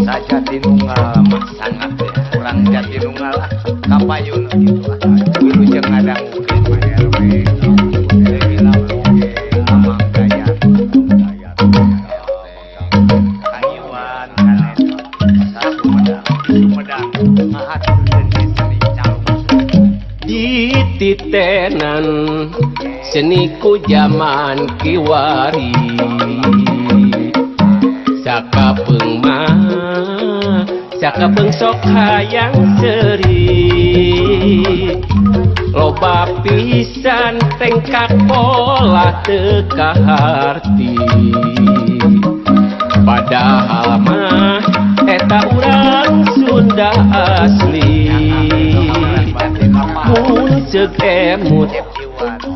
saja tinunggal mah sangat ya orang jati nunggal kapayun gitu wilujeng ngadang mungkin amang gaya kayuan kanen Sumedang mahat seni calung di titenan seniku zaman kiwari sakapeung mah sakapeung sok hayang seri loba pisan tengkak pola teu kaharti padahal mah eta urang Sunda asli mun ceuk emut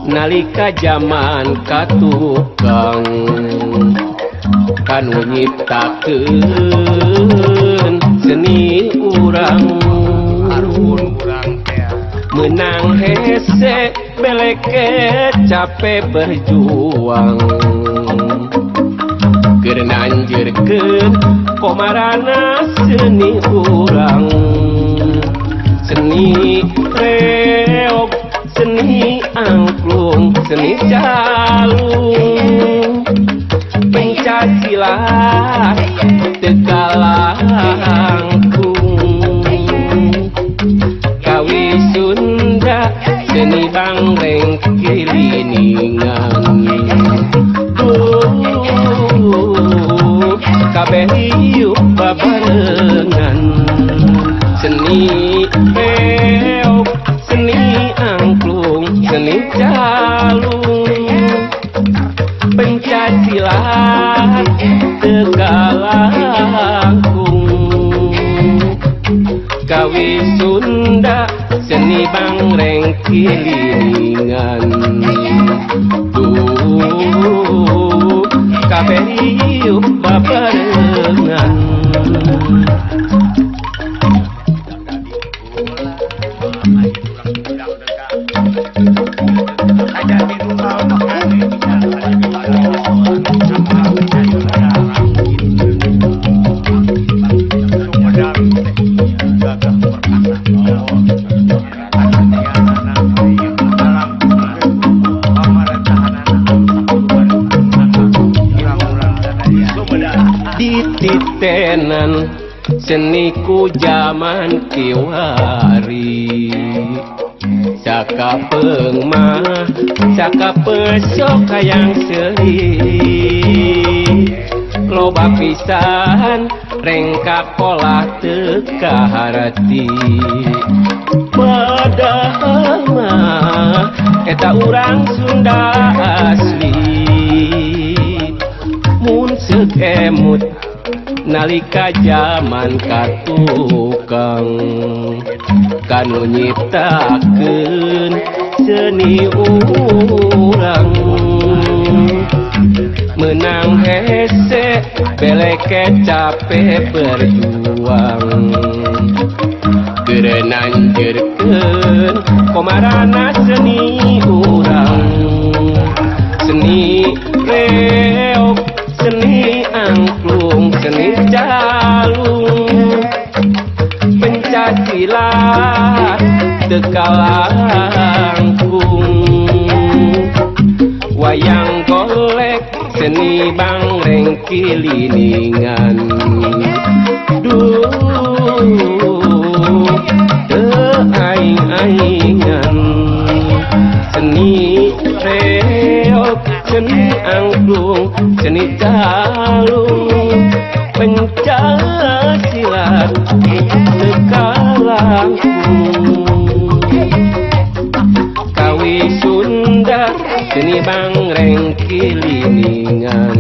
nalika zaman katukang kanu nyiptakeun seni urang menang hese beleke capek berjuang keur nanjeurkeun komarana seni urang seni reog seni angklung seni calung pencacilat tegalangkung kawi Sunda seni bangreng kiliningan kabeh hiup babarengan seni reog seni angklung seni calung pencacilat tegalangkung kawi Sunda seni bangreng kiliningan kabeh hiup babarengan titenan seniku zaman kiwari sakapeung mah sakapesok hayang seri loba pisan rengkak pola teu kaharati padahal mah eta urang Sunda asli mun ceuk emut nalika zaman katukang kanu nyiptakeun seni urang menang hese beleke capek berjuang keur nanjeurkeun komarana seni urang seni reog seni angklung seni calung pencacilat tegalangkung wayang golek seni bangreng kiliningan teu aing-aingan seni reog seni angklung seni calung pencacilat tegalangkung kawi Sunda seni bangreng kiliningan